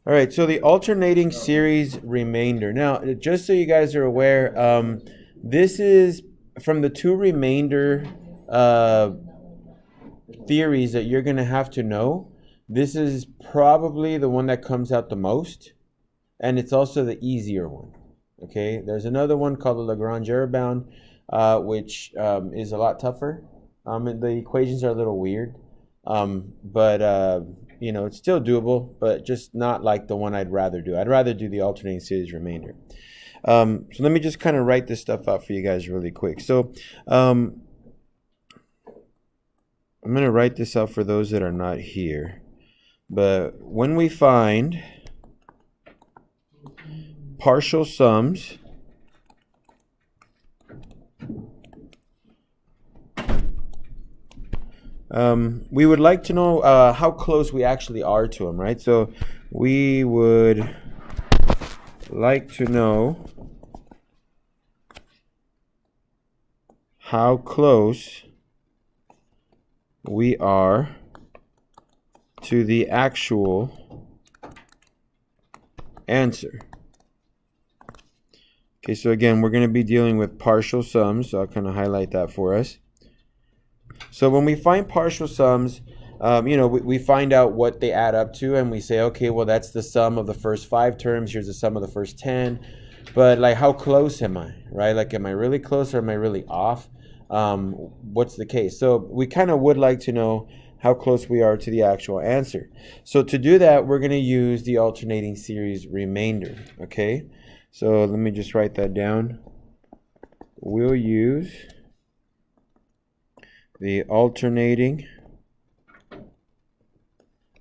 All right, so the alternating series remainder. Now, just so you guys are aware, this is from the two remainder uh, theories that you're going to have to know. This is probably the one that comes out the most, and it's also the easier one. Okay, there's another one called the Lagrange error bound, which is a lot tougher. The equations are a little weird, but it's still doable, but just not like the one I'd rather do. I'd rather do the alternating series remainder. So let me just kind of write this stuff out for you guys really quick. So I'm going to write this out for those that are not here. But when we find partial sums we would like to know how close we actually are to them, right? So we would like to know how close we are to the actual answer. Okay, so again, we're going to be dealing with partial sums, so I'll kind of highlight that for us. So when we find partial sums, we find out what they add up to, and we say, okay, well, that's the sum of the first 5 terms. Here's the sum of the first 10. But, like, how close am I, right? Like, am I really close or am I really off? What's the case? So we kind of would like to know how close we are to the actual answer. So to do that, we're going to use the alternating series remainder, okay? So let me just write that down. We'll use the alternating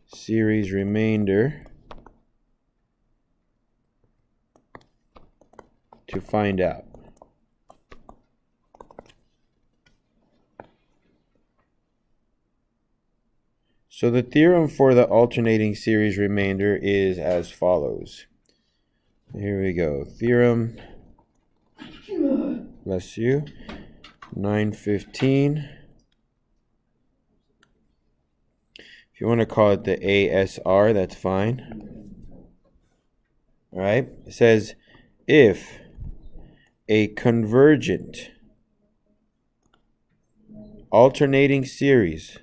series remainder to find out. So the theorem for the alternating series remainder is as follows. Here we go. Theorem, bless you, 915. If you want to call it the ASR, that's fine. All right. It says if a convergent alternating series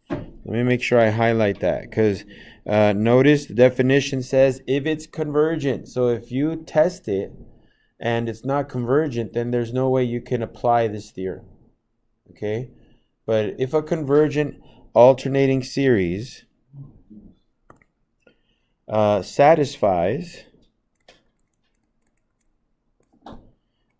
let me make sure I highlight that, because notice the definition says if it's convergent. So if you test it and it's not convergent, then there's no way you can apply this theorem. Okay? But if a convergent alternating series satisfies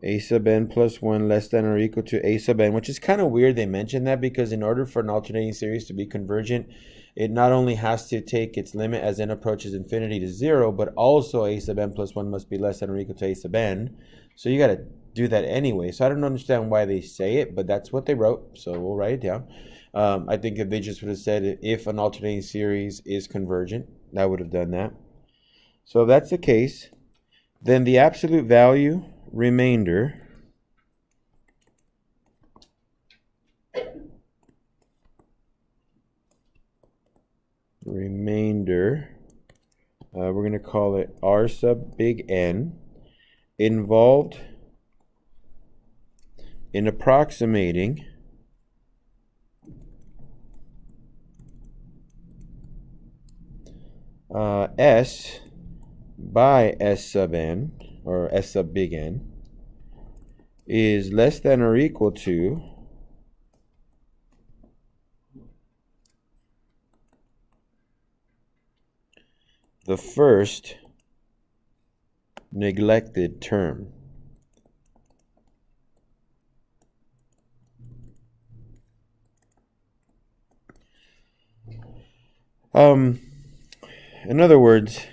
a sub n plus 1 less than or equal to a sub n, which is kind of weird they mentioned that, because in order for an alternating series to be convergent, it not only has to take its limit as n approaches infinity to 0, but also a sub n plus 1 must be less than or equal to a sub n. So you got to do that anyway. So I don't understand why they say it, but that's what they wrote, so we'll write it down. I think if they just would have said if an alternating series is convergent, that would have done that. So if that's the case, then the absolute value remainder we're going to call it R sub big N, involved in approximating S by S sub n, or S sub big N, is less than or equal to the first neglected term. In other words,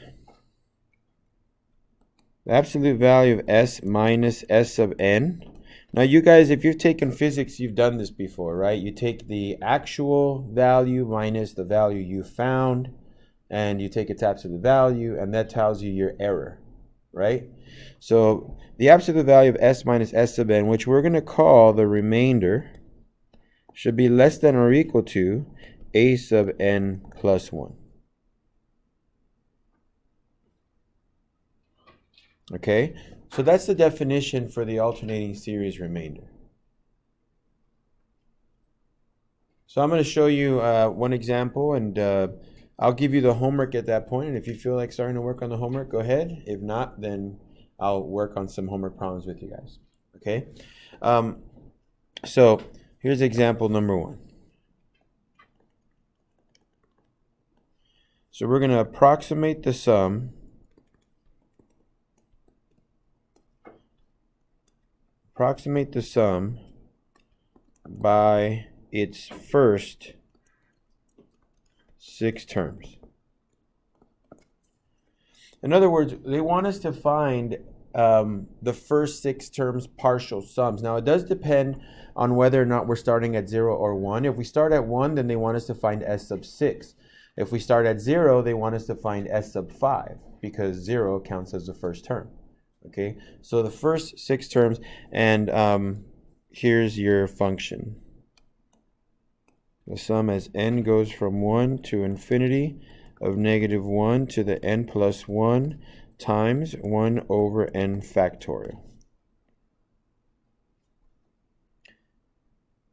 the absolute value of S minus S sub n. Now you guys, if you've taken physics, you've done this before, right? You take the actual value minus the value you found, and you take its absolute value, and that tells you your error, right? So the absolute value of S minus S sub n, which we're going to call the remainder, should be less than or equal to a sub n plus 1. Okay, so that's the definition for the alternating series remainder. So I'm going to show you one example, and I'll give you the homework at that point. And if you feel like starting to work on the homework, go ahead. If not, then I'll work on some homework problems with you guys. Okay, so here's example number 1. So we're going to approximate the sum by its first 6 terms. In other words, they want us to find the first 6 terms partial sums. Now, it does depend on whether or not we're starting at 0 or 1. If we start at 1, then they want us to find s sub 6. If we start at 0, they want us to find s sub 5, because 0 counts as the first term. Okay, so the first 6 terms, and here's your function. The sum as n goes from 1 to infinity of negative 1 to the n plus 1 times 1 over n factorial.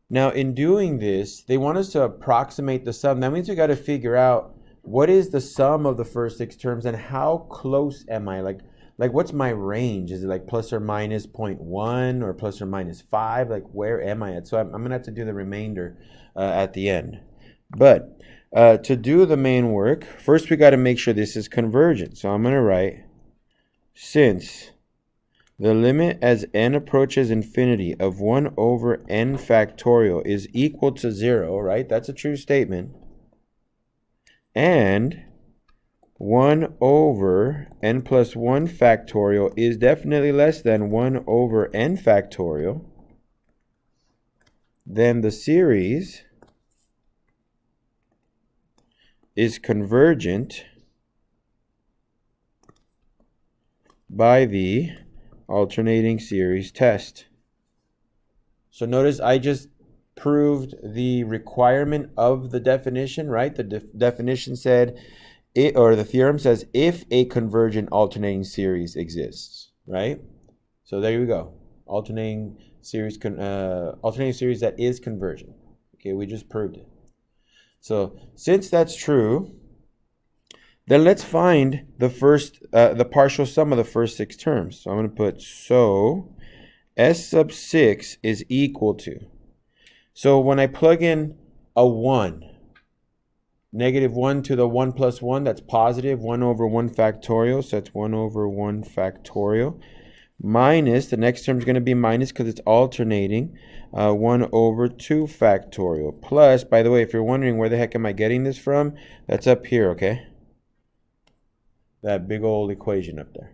Now, in doing this, they want us to approximate the sum. That means we got to figure out what is the sum of the first 6 terms and how close am I? Like what's my range? Is it like plus or minus 0.1 or plus or minus 5? Like, where am I at? So I'm going to have to do the remainder at the end. But to do the main work, first we got to make sure this is convergent. So I'm going to write, since the limit as n approaches infinity of 1 over n factorial is equal to 0, right? That's a true statement. And 1 over n plus 1 factorial is definitely less than 1 over n factorial, then the series is convergent by the alternating series test. So notice I just proved the requirement of the definition, right? The definition said, the theorem says if a convergent alternating series exists, right? So there you go. Alternating series that is convergent. Okay, we just proved it. So since that's true, then let's find the partial sum of the first 6 terms. So I'm going to put, so s sub 6 is equal to. So when I plug in a 1, negative 1 to the 1 plus 1, that's positive 1 over 1 factorial. So that's 1 over 1 factorial. Minus, the next term is going to be minus because it's alternating, 1 over 2 factorial. Plus, by the way, if you're wondering where the heck am I getting this from, that's up here, okay? That big old equation up there.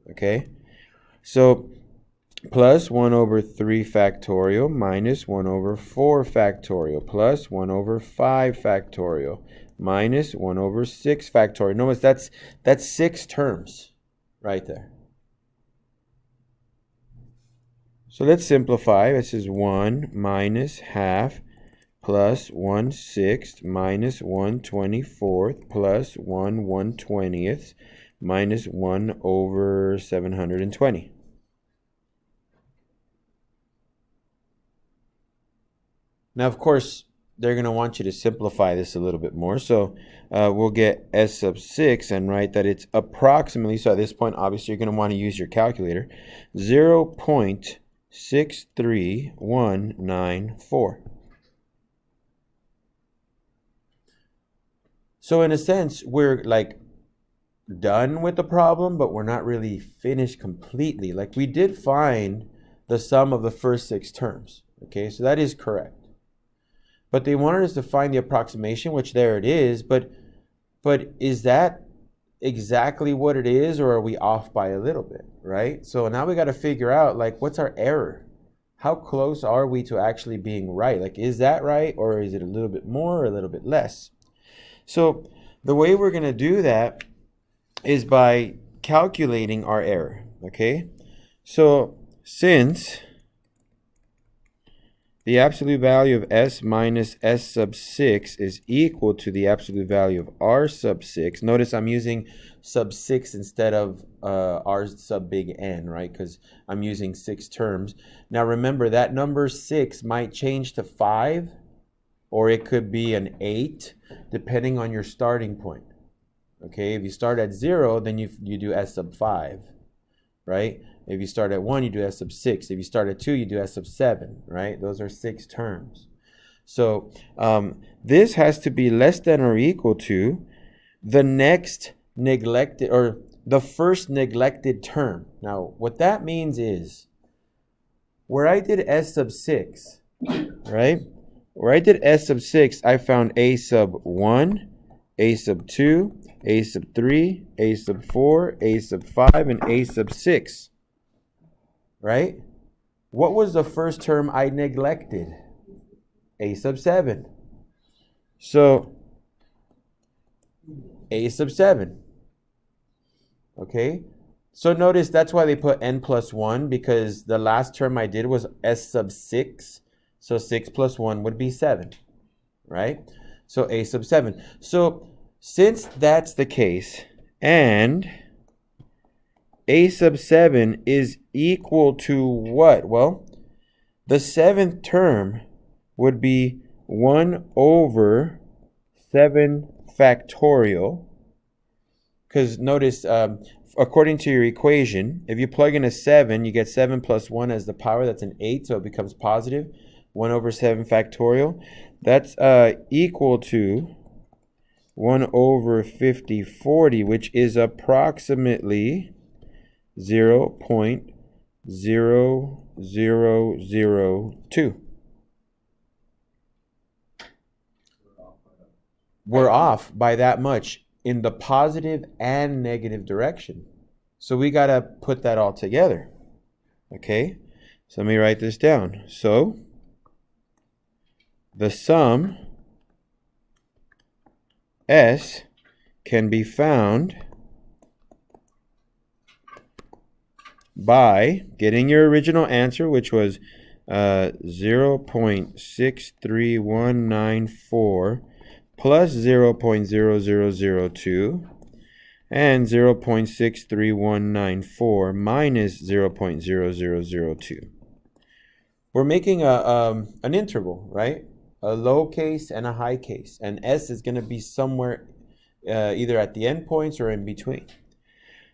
Okay? So, plus 1 over 3 factorial minus 1 over 4 factorial plus 1 over 5 factorial minus 1 over 6 factorial. Notice that's 6 terms right there. So let's simplify. This is 1 minus half plus 1/6 minus 1/24 plus 1/120 minus 1 over 720. Now, of course, they're going to want you to simplify this a little bit more. So we'll get s sub 6 and write that it's approximately, so at this point, obviously, you're going to want to use your calculator, 0.63194. So in a sense, we're like done with the problem, but we're not really finished completely. Like, we did find the sum of the first 6 terms. Okay, so that is correct. But they wanted us to find the approximation, which there it is. But is that exactly what it is, or are we off by a little bit, right? So now we got to figure out, like, what's our error? How close are we to actually being right? Like, is that right, or is it a little bit more or a little bit less? So the way we're going to do that is by calculating our error, okay? So since the absolute value of s minus s sub 6 is equal to the absolute value of r sub 6. Notice I'm using sub 6 instead of r sub big N, right? Because I'm using 6 terms. Now remember, that number 6 might change to 5, or it could be an 8, depending on your starting point. Okay, if you start at 0, then you do s sub 5, right? If you start at 1, you do s sub 6. If you start at 2, you do s sub 7, right? Those are 6 terms. So this has to be less than or equal to the next neglected, or the first neglected term. Now, what that means is, where I did s sub 6, right? Where I did s sub 6, I found a sub 1, a sub 2, a sub 3, a sub 4, a sub 5, and a sub 6. Right? What was the first term I neglected? A sub 7. So, a sub 7. Okay? So notice that's why they put n plus 1, because the last term I did was s sub 6. So 6 plus 1 would be 7. Right? So a sub 7. So since that's the case, and a sub 7 is equal to what? Well, the 7th term would be 1 over 7 factorial. Because notice, according to your equation, if you plug in a 7, you get 7 plus 1 as the power. That's an 8, so it becomes positive. 1 over 7 factorial. That's equal to 1 over 5040, which is approximately 0.0002. We're off by that much in the positive and negative direction. So we got to put that all together. Okay? So let me write this down. So the sum S can be found by getting your original answer, which was 0.63194 plus 0.0002 and 0.63194 minus 0.0002. We're making an interval, right? A low case and a high case. And S is going to be somewhere either at the endpoints or in between.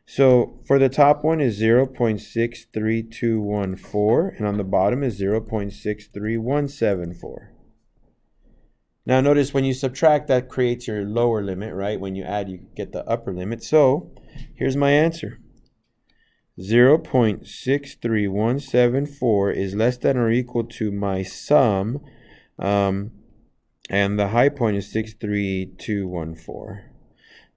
So for the top one is 0.63214, and on the bottom is 0.63174. Now notice when you subtract, that creates your lower limit, right? When you add, you get the upper limit. So here's my answer. 0.63174 is less than or equal to my sum, and the high point is 63214.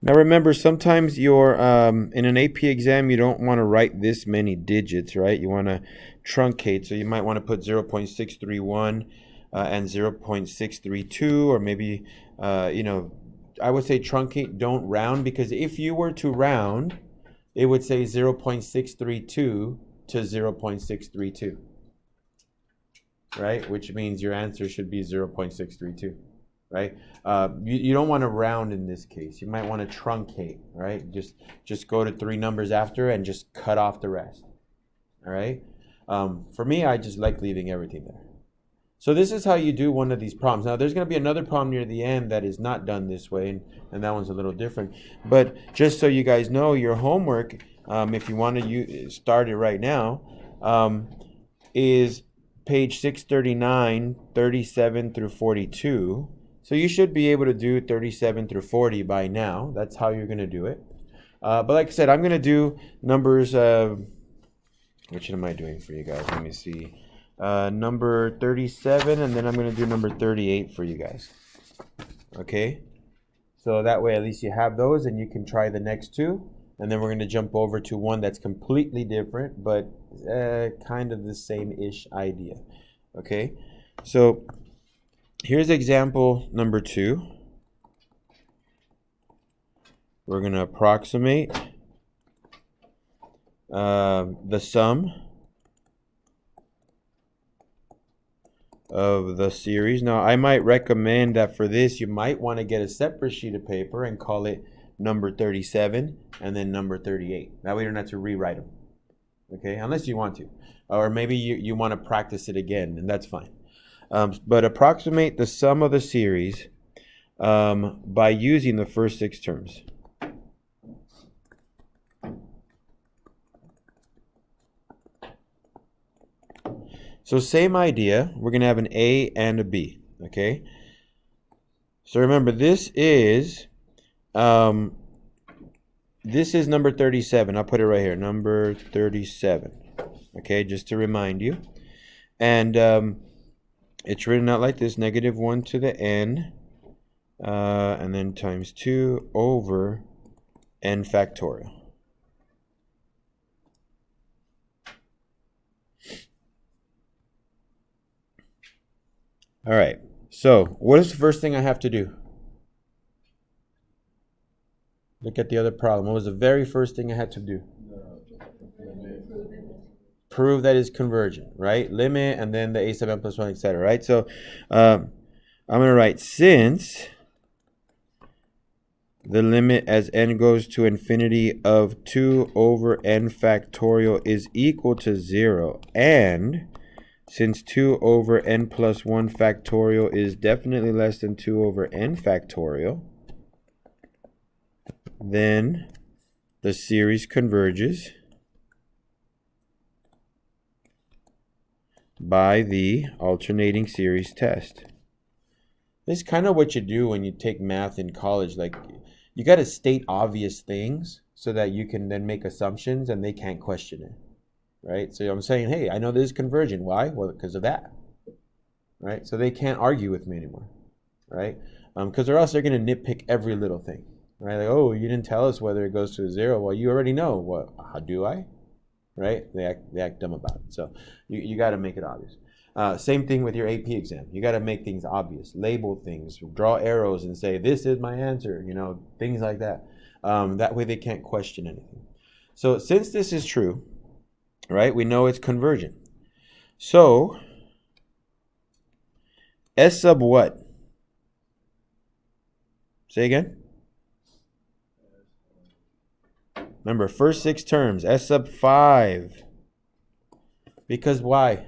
Now remember, sometimes you're in an AP exam, you don't want to write this many digits, right? You want to truncate, so you might want to put 0.631 and 0.632, or maybe, I would say truncate, don't round, because if you were to round, it would say 0.632 to 0.632, right? Which means your answer should be 0.632, right? You don't want to round in this case. You might want to truncate, right? Just go to 3 numbers after and just cut off the rest, all right? For me, I just like leaving everything there. So this is how you do one of these problems. Now, there's going to be another problem near the end that is not done this way, and that one's a little different. But just so you guys know, your homework, if you want to start it right now, is page 639, 37 through 42. So you should be able to do 37 through 40 by now. That's how you're going to do it. But like I said, I'm going to do numbers. Which am I doing for you guys? Let me see. Number 37, and then I'm going to do number 38 for you guys. Okay? So that way at least you have those, and you can try the next 2. And then we're going to jump over to one that's completely different, but kind of the same-ish idea. Okay? So here's example number 2. We're going to approximate the sum of the series. Now, I might recommend that for this, you might want to get a separate sheet of paper and call it number 37 and then number 38. That way you don't have to rewrite them. Okay, unless you want to. Or maybe you want to practice it again, and that's fine. But approximate the sum of the series by using the first 6 terms. So same idea, we're going to have an A and a B, okay? So remember, this is number 37. I'll put it right here, number 37, okay, just to remind you. And it's written out like this, -1 to the n, and then times 2 over n factorial. All right, so what is the first thing I have to do? Look at the other problem. What was the very first thing I had to do? Prove that it's convergent, right? Limit, and then the a sub n plus 1, etc., right? So I'm going to write, since the limit as n goes to infinity of 2 over n factorial is equal to 0, and since 2 over n plus 1 factorial is definitely less than 2 over n factorial, then the series converges by the alternating series test. This is kind of what you do when you take math in college. Like, you got to state obvious things so that you can then make assumptions and they can't question it. Right? So I'm saying, hey, I know this is convergent. Why? Well, because of that. Right? So they can't argue with me anymore. Right? Because or else they're going to nitpick every little thing. Right? Like, oh, you didn't tell us whether it goes to a 0. Well, you already know. What? How do I? Right? They act dumb about it. So you got to make it obvious. Same thing with your AP exam. You got to make things obvious. Label things. Draw arrows and say, this is my answer. You know, things like that. That way they can't question anything. So since this is true, right, we know it's convergent. So S sub what? Say again? Remember, first 6 terms, S sub 5. Because why?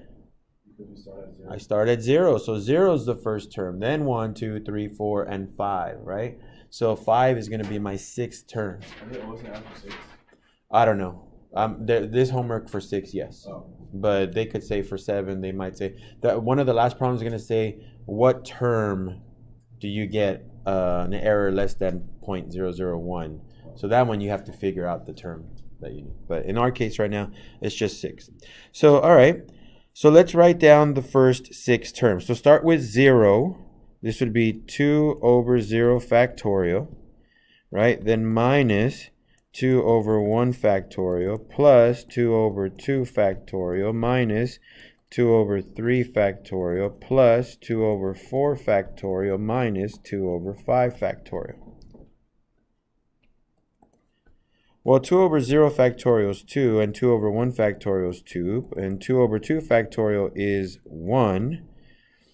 I start at 0. So 0 is the first term. Then 1, 2, 3, 4, and 5, right? So 5 is going to be my 6th term. Are they always after 6? I don't know. This homework for 6, yes. Oh. But they could say for 7, they might say that one of the last problems is going to say, what term do you get an error less than 0.001? So that one you have to figure out the term that you need. But in our case right now, it's just 6. So, all right. So let's write down the first 6 terms. So start with 0. This would be 2 over 0 factorial, right? Then minus 2 over 1 factorial plus 2 over 2 factorial minus 2 over 3 factorial plus 2 over 4 factorial minus 2 over 5 factorial. Well, 2 over 0 factorial is 2, and 2 over 1 factorial is 2, and 2 over 2 factorial is 1,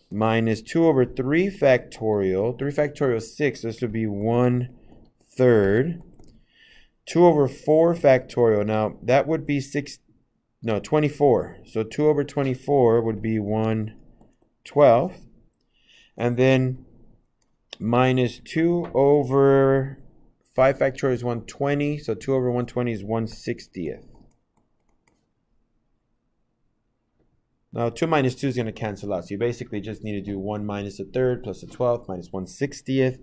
minus 2 over 3 factorial. 3 factorial is 6, this would be 1/3. 2 over 4 factorial, now that would be 24. So 2 over 24 would be 1/12. And then minus 2 over 5 factorial is 120. So 2 over 120 is 1/60th. Now 2 minus 2 is going to cancel out. So you basically just need to do 1 minus 1/3 plus 1/12 minus 1/60th.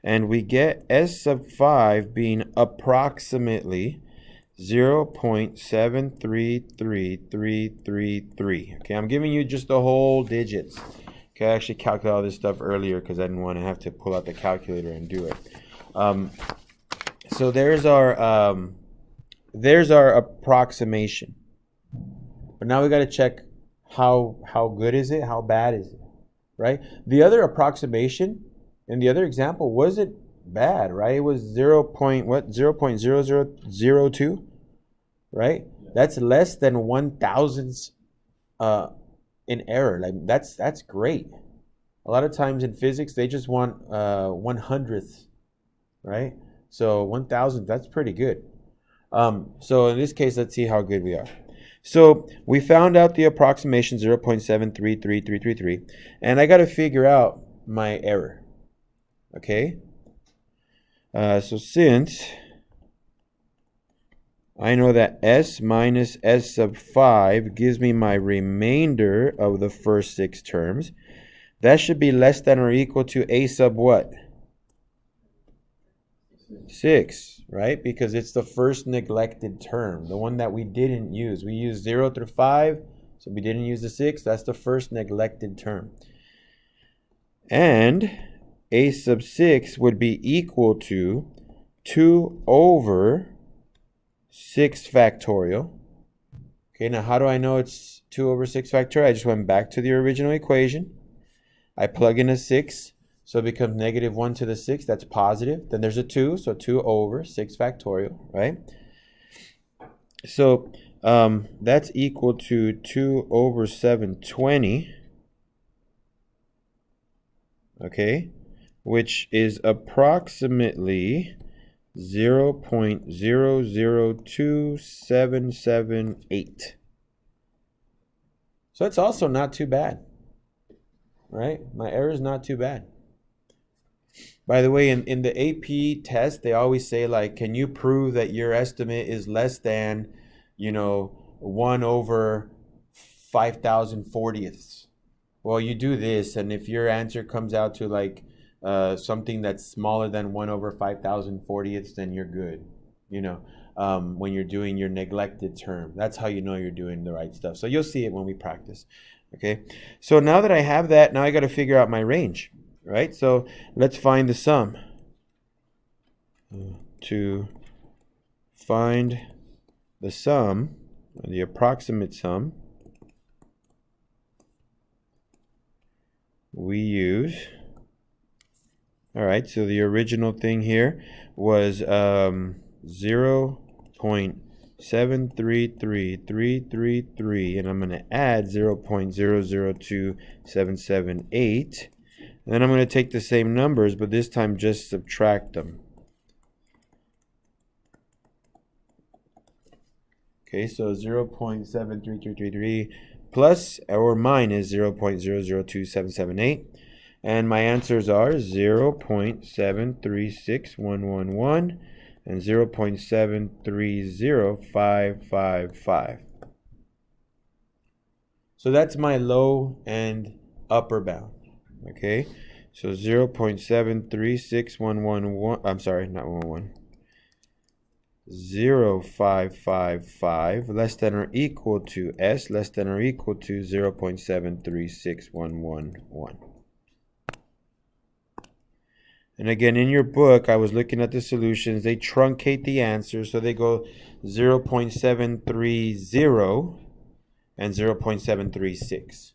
And we get S sub 5 being approximately 0.733333. Okay, I'm giving you just the whole digits. Okay, I actually calculated all this stuff earlier because I didn't want to have to pull out the calculator and do it. So there's our approximation. But now we got to check how good is it, how bad is it, right? The other approximation in the other example wasn't bad, right? It was 0.0002, right? That's less than 1,000th in error. Like that's great. A lot of times in physics, they just want 1/100th, right? So 1,000, that's pretty good. So in this case, let's see how good we are. So we found out the approximation 0.733333, and I got to figure out my error. Okay? So since I know that S minus S sub 5 gives me my remainder of the first 6 terms, that should be less than or equal to A sub what? 6, right? Because it's the first neglected term, the one that we didn't use. We used 0 through 5, so we didn't use the 6. That's the first neglected term. And A sub 6 would be equal to 2 over 6 factorial. Okay, now how do I know it's 2 over 6 factorial? I just went back to the original equation. I plug in a 6, so it becomes negative 1 to the 6. That's positive. Then there's a 2, so 2 over 6 factorial, right? So that's equal to 2 over 720, okay, which is approximately 0.002778. So it's also not too bad, right? My error is not too bad. By the way, in the AP test, they always say, like, can you prove that your estimate is less than, 1 over 5,040ths? Well, you do this, and if your answer comes out to, like, something that's smaller than 1 over 5,040ths, then you're good, when you're doing your neglected term. That's how you know you're doing the right stuff. So you'll see it when we practice, okay? So now that I have that, now I got to figure out my range, right? So let's find the sum. To find the sum, the approximate sum, we use... All right, so the original thing here was 0.733333, and I'm going to add 0.002778. And then I'm going to take the same numbers, but this time just subtract them. Okay, so 0.73333 plus or minus 0.002778. And my answers are 0.736111 and 0.730555. So that's my low and upper bound. Okay, so 0.736111, I'm sorry, not 11, 0555 less than or equal to S less than or equal to 0.736111. And again, in your book, I was looking at the solutions. They truncate the answer, so they go 0.730 and 0.736.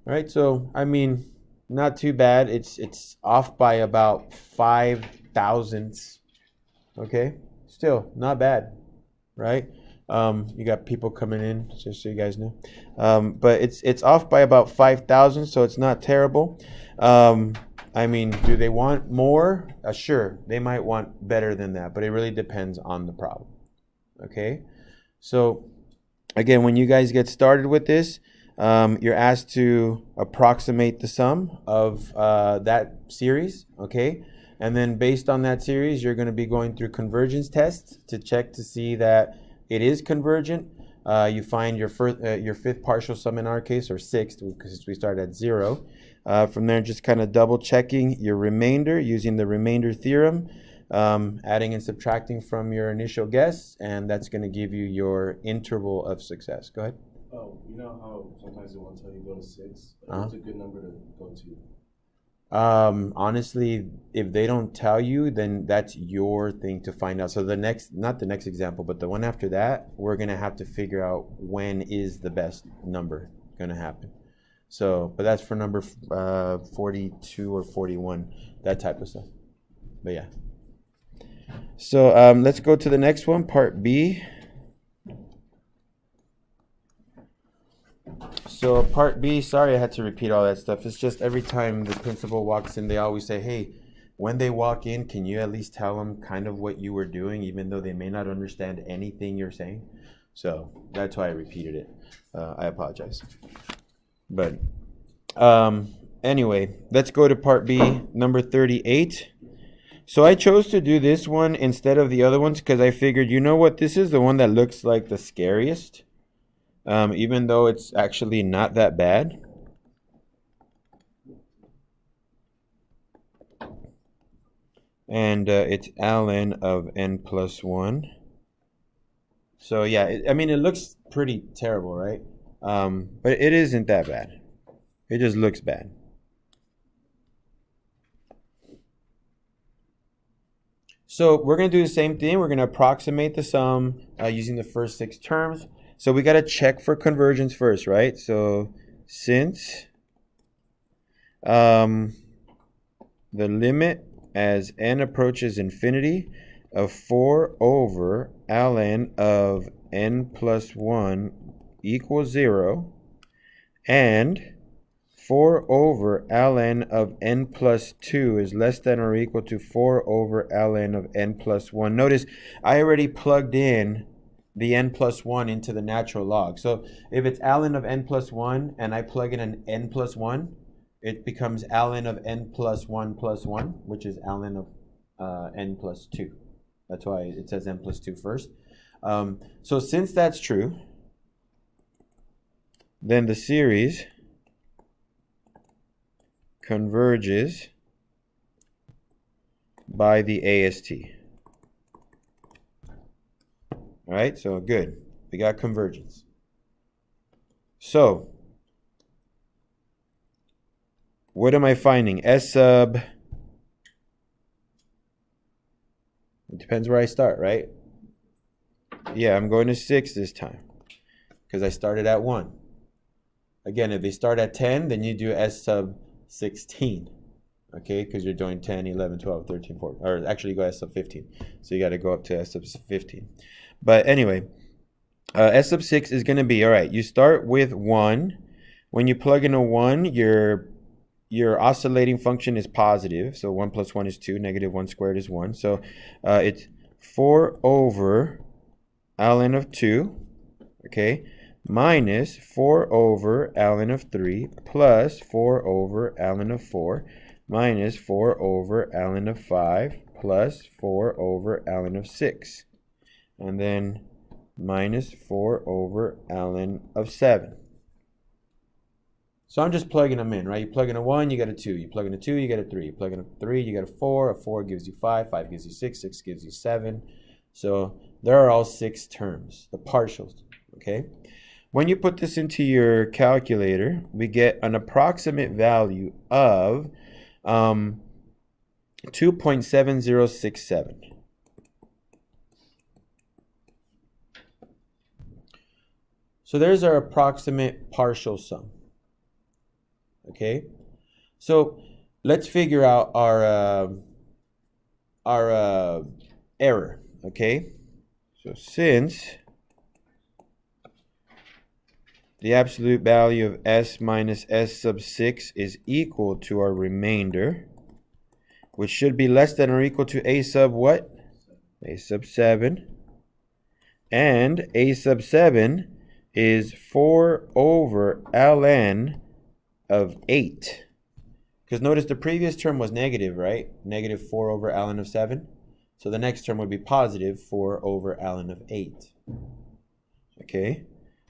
All right, so I mean, not too bad. It's off by about 5 thousandths. Okay, still not bad, right? You got people coming in, just so you guys know. But it's off by about 5,000, so it's not terrible. I mean, do they want more? Sure, they might want better than that, but it really depends on the problem. Okay, so again, when you guys get started with this, you're asked to approximate the sum of that series, okay? And then based on that series, you're going to be going through convergence tests to check to see that it is convergent. You find your fifth partial sum in our case, or sixth, because we start at 0. From there, just kind of double checking your remainder using the remainder theorem, adding and subtracting from your initial guess, and that's going to give you your interval of success. Go ahead. Oh, you know how sometimes they won't tell you go to 6? What's a good number to go to? Honestly, if they don't tell you, then that's your thing to find out. So the next, not the next example, but the one after that, we're going to have to figure out when is the best number going to happen. So, but that's for number 42 or 41, that type of stuff. But yeah. So let's go to the next one, part B. So part B, sorry I had to repeat all that stuff. It's just every time the principal walks in, they always say, hey, when they walk in, can you at least tell them kind of what you were doing, even though they may not understand anything you're saying? So that's why I repeated it. I apologize. But anyway, let's go to part B, number 38. So I chose to do this one instead of the other ones because I figured, you know what, this is the one that looks like the scariest, even though it's actually not that bad. And it's ln of n plus 1. So yeah, I mean, it looks pretty terrible, right? But it isn't that bad. It just looks bad. So we're going to do the same thing. We're going to approximate the sum using the first 6 terms. So we got to check for convergence first, right? So since the limit as n approaches infinity of 4 over ln of n plus 1 equals 0, and 4 over ln of n plus 2 is less than or equal to 4 over ln of n plus 1. Notice I already plugged in the n plus 1 into the natural log. So if it's ln of n plus 1 and I plug in an n plus 1, it becomes ln of n plus 1 plus 1, which is ln of n plus 2. That's why it says n plus 2 first. So since that's true, then the series converges by the AST. All right, so good. We got convergence. So what am I finding? S sub, it depends where I start, right? Yeah, I'm going to 6 this time because I started at 1. Again, if they start at 10, then you do S sub 16, okay? Because you're doing 10, 11, 12, 13, 14, or actually you go S sub 15. So you got to go up to S sub 15. But anyway, S sub 6 is going to be, all right, you start with 1. When you plug in a 1, your oscillating function is positive. So 1 plus 1 is 2, negative 1 squared is 1. So it's 4 over ln of 2, okay, minus 4 over ln of 3 plus 4 over ln of 4 minus 4 over ln of 5 plus 4 over ln of 6. And then minus 4 over ln of 7. So I'm just plugging them in, right? You plug in a 1, you get a 2. You plug in a 2, you get a 3. You plug in a 3, you get a 4. A 4 gives you 5. 5 gives you 6. 6 gives you 7. So there are all 6 terms, the partials, okay? When you put this into your calculator, we get an approximate value of 2.7067. So there's our approximate partial sum. Okay, so let's figure out our error. Okay, so since the absolute value of s minus s sub 6 is equal to our remainder, which should be less than or equal to a sub what? A sub 7. And a sub 7 is 4 over ln of 8. Because notice the previous term was negative, right? Negative 4 over ln of 7. So the next term would be positive 4 over ln of 8. Okay?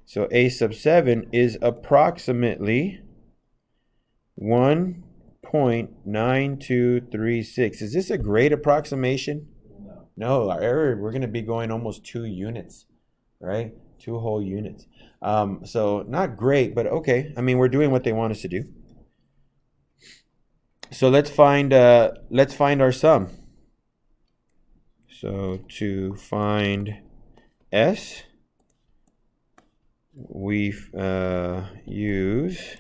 So a sub 7 is approximately 1.9236. Is this a great approximation? No, our error, we're going to be going almost 2 units, right? 2 whole units. So not great, but okay. I mean, we're doing what they want us to do. So let's find our sum. So to find S, we use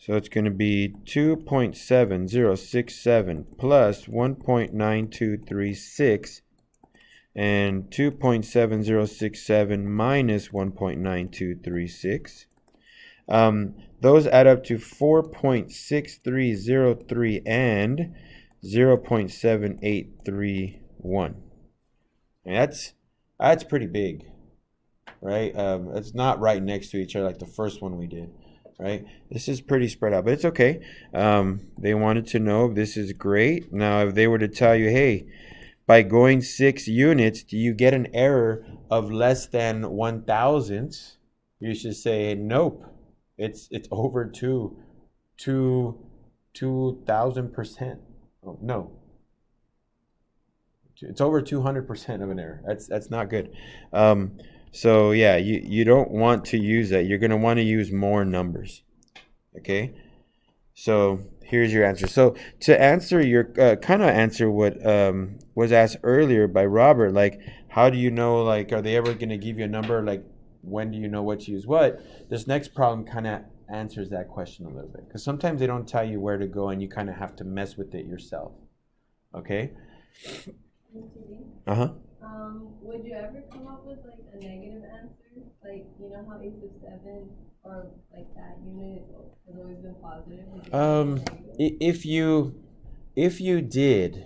So it's going to be 2.7067 plus 1.9236 and 2.7067 minus 1.9236. Those add up to 4.6303 and 0.7831. And that's pretty big, right? It's not right next to each other like the first one we did, right? This is pretty spread out, but it's okay. They wanted to know, this is great. Now, if they were to tell you, hey, by going 6 units, do you get an error of less than 1,000th? You should say, nope. It's over 2,000%. Oh, no. It's over 200% of an error. That's not good. So yeah, you don't want to use that. You're going to want to use more numbers. Okay? So here's your answer. So to answer your kind of answer what was asked earlier by Robert, like how do you know, like are they ever going to give you a number, like when do you know what to use what? This next problem kind of answers that question a little bit, because sometimes they don't tell you where to go and you kind of have to mess with it yourself. Okay? Uh-huh. Would you ever come up with like a negative answer? Like, you know how 8 sub 7 or like that unit has always been positive? If you did,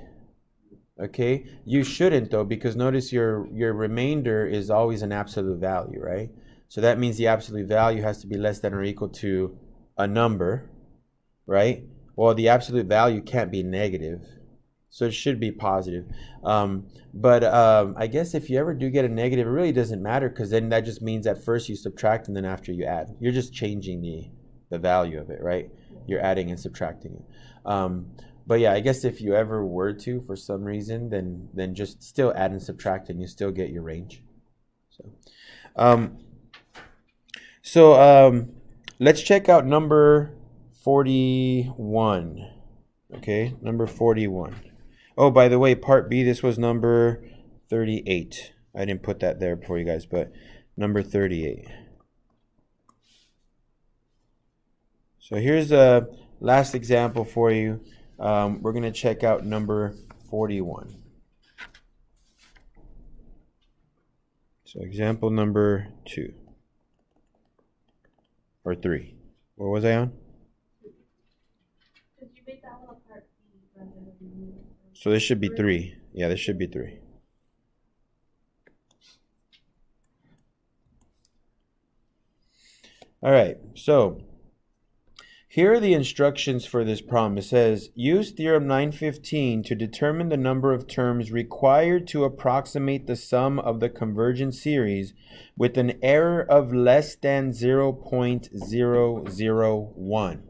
okay, you shouldn't though, because notice your remainder is always an absolute value, right? So that means the absolute value has to be less than or equal to a number, right? Well, the absolute value can't be negative, so it should be positive. But I guess if you ever do get a negative, it really doesn't matter, because then that just means at first you subtract and then after you add. You're just changing the value of it, right? You're adding and subtracting it. But yeah, I guess if you ever were to, for some reason, then just still add and subtract and you still get your range. So let's check out number 41. Okay, number 41. Oh, by the way, part B, this was number 38. I didn't put that there for you guys, but number 38. So here's the last example for you. We're going to check out number 41. So example number 2. Or 3. What was I on? So this should be 3. Yeah, this should be 3. All right, so here are the instructions for this problem. It says, use theorem 915 to determine the number of terms required to approximate the sum of the convergent series with an error of less than 0.001.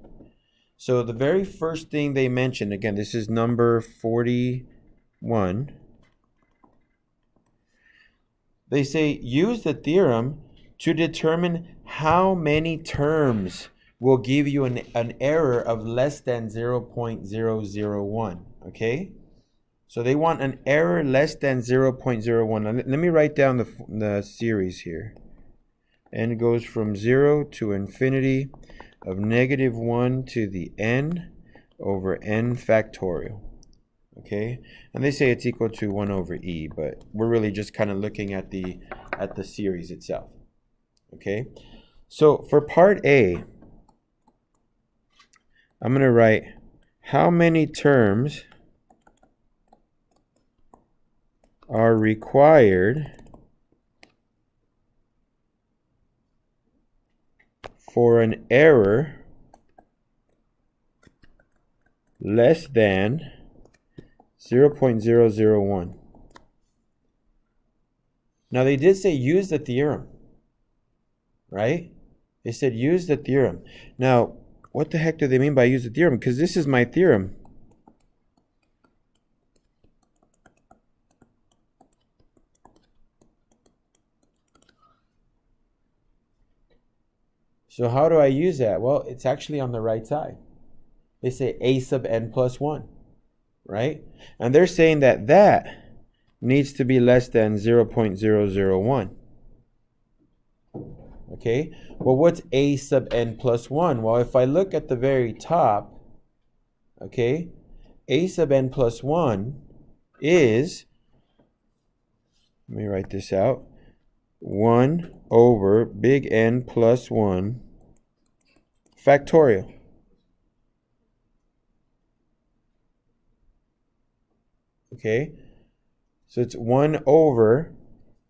So the very first thing they mentioned, again, this is number 41. They say use the theorem to determine how many terms will give you an error of less than 0.001. Okay? So they want an error less than 0.01. Let me write down the series here. And it goes from 0 to infinity of -1 to the n over n factorial. Okay, and they say it's equal to 1 over e, but we're really just kind of looking at the series itself. Okay, so for part A, I'm going to write how many terms are required for an error less than 0.001. Now they did say use the theorem, right? They said use the theorem. Now, what the heck do they mean by use the theorem? Because this is my theorem. So how do I use that? Well, it's actually on the right side. They say a sub n plus 1, right? And they're saying that needs to be less than 0.001. Okay, well, what's a sub n plus 1? Well, if I look at the very top, okay, a sub n plus 1 is, let me write this out, 1 over big N plus 1 factorial. Okay, so it's 1 over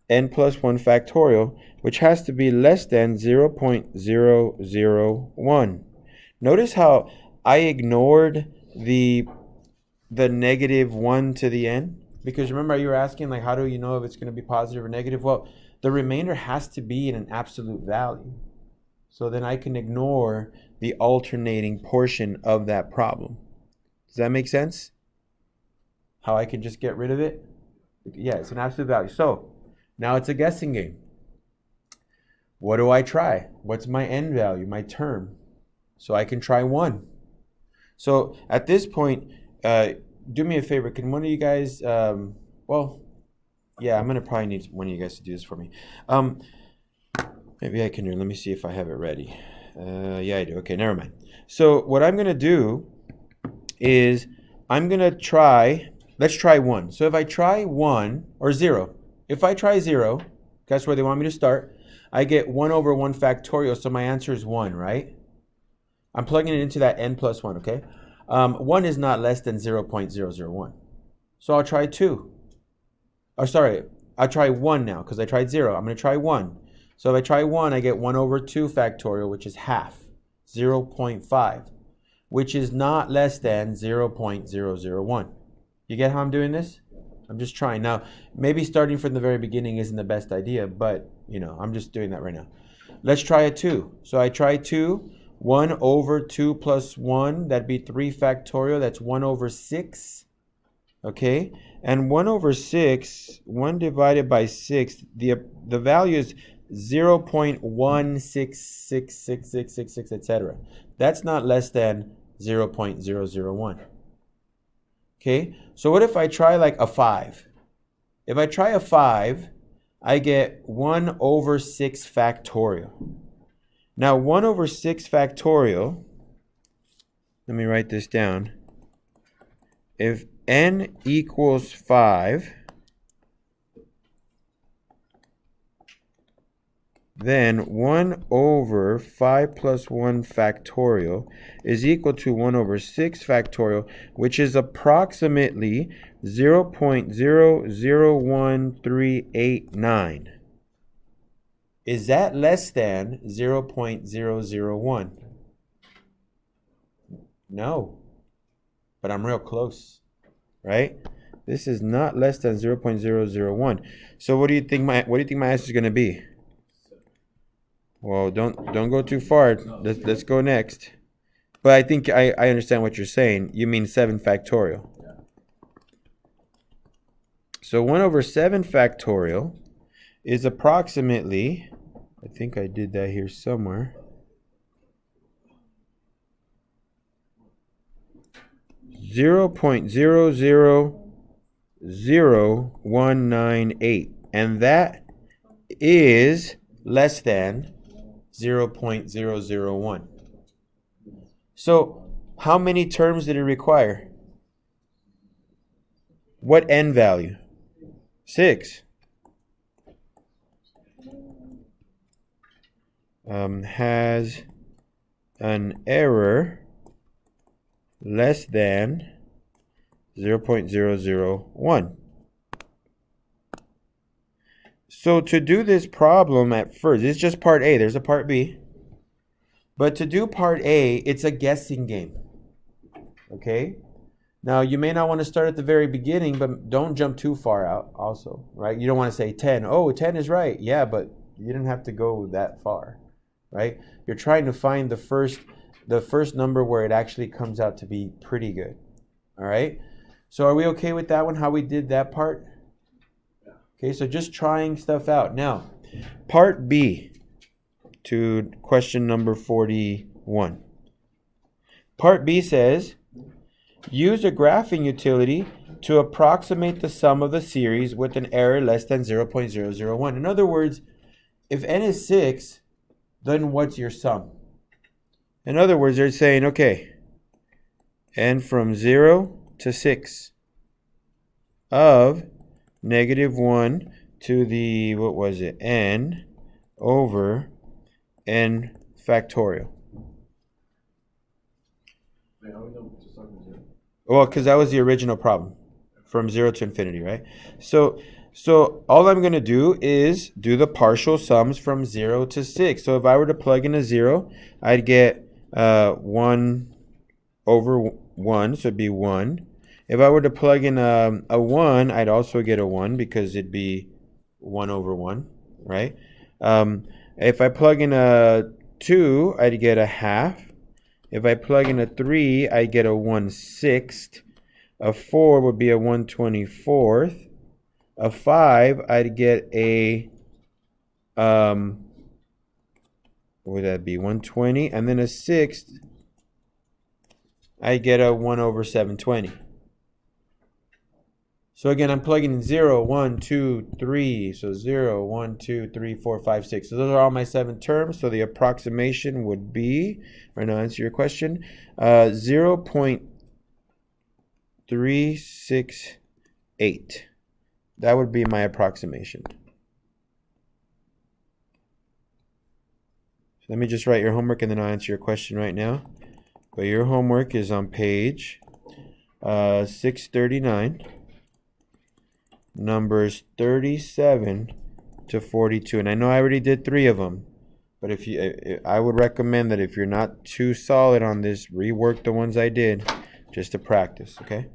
n plus 1 factorial, which has to be less than 0.001. Notice how I ignored the negative 1 to the n? Because remember you were asking, like, how do you know if it's going to be positive or negative? Well, the remainder has to be in an absolute value. So then I can ignore the alternating portion of that problem. Does that make sense? How I can just get rid of it? Yeah, it's an absolute value. So now it's a guessing game. What do I try? What's my n value, my term? So I can try 1. So at this point, do me a favor. Can one of you guys, well, yeah, I'm going to probably need one of you guys to do this for me. Maybe I can do it. Let me see if I have it ready. Yeah, I do. Okay, never mind. So what I'm going to do is I'm going to try, let's try 1. So if I try 1 or 0, if I try 0, guess where they want me to start? I get 1 over 1 factorial, so my answer is 1, right? I'm plugging it into that n plus 1, okay? 1 is not less than 0.001. So I'll try 2. Or sorry, I'll try 1 now because I tried 0. I'm going to try 1. So if I try 1, I get 1 over 2 factorial, which is half, 0.5, which is not less than 0.001. You get how I'm doing this? I'm just trying. Now, maybe starting from the very beginning isn't the best idea, but, you know, I'm just doing that right now. Let's try a 2. So I try 2. 1 over 2 plus 1, that'd be 3 factorial. That's 1 over 6. Okay? And 1 over 6, 1 divided by 6, the value is 0.1666666, etc. That's not less than 0.001. Okay? So what if I try like a 5? If I try a 5, I get 1 over 6 factorial. Now, 1 over 6 factorial, let me write this down. If n equals 5, then 1 over 5 plus 1 factorial is equal to 1 over 6 factorial, which is approximately 0.001389. Is that less than 0.001? No, but I'm real close, right? This is not less than 0.001. So what do you think my answer is going to be? Well, don't go too far. Let's go next. But I think I understand what you're saying. You mean 7 factorial. So 1 over 7 factorial is approximately, I think I did that here somewhere, 0.000198, and that is less than 0.001. So how many terms did it require? What n value? 6. Has an error less than 0.001. So to do this problem at first, it's just part A. There's a part B. But to do part A, it's a guessing game. Okay? Now, you may not want to start at the very beginning, but don't jump too far out also, right? You don't want to say 10. Oh, 10 is right. Yeah, but you didn't have to go that far, right? You're trying to find the first number where it actually comes out to be pretty good. All right? So are we okay with that one, how we did that part? Okay, so just trying stuff out. Now, part B to question number 41. Part B says, use a graphing utility to approximate the sum of the series with an error less than 0.001. In other words, if n is 6, then what's your sum? In other words, they're saying, okay, n from 0 to 6 of negative 1 to the, what was it, n over n factorial. Wait, how we know to start from 0? Well, because that was the original problem, from 0 to infinity, right? So all I'm going to do is do the partial sums from 0 to 6. So if I were to plug in a 0, I'd get 1 over 1, so it'd be 1. If I were to plug in a 1, I'd also get a 1 because it'd be 1 over 1, right? If I plug in a 2, I'd get a half. If I plug in a 3, I get a 1/6. A 4 would be a 1/24. A 5, I'd get a, what would that be, 1/20. And then a 6, I get a 1 over 720. So again, I'm plugging in 0, 1, 2, 3. So 0, 1, 2, 3, 4, 5, 6. So those are all my 7 terms. So the approximation would be, or no, answer your question, 0.368. That would be my approximation. So let me just write your homework and then I'll answer your question right now. But your homework is on page 639. Numbers 37 to 42, and I know I already did 3 of them, but if you, I would recommend that if you're not too solid on this, rework the ones I did just to practice, okay?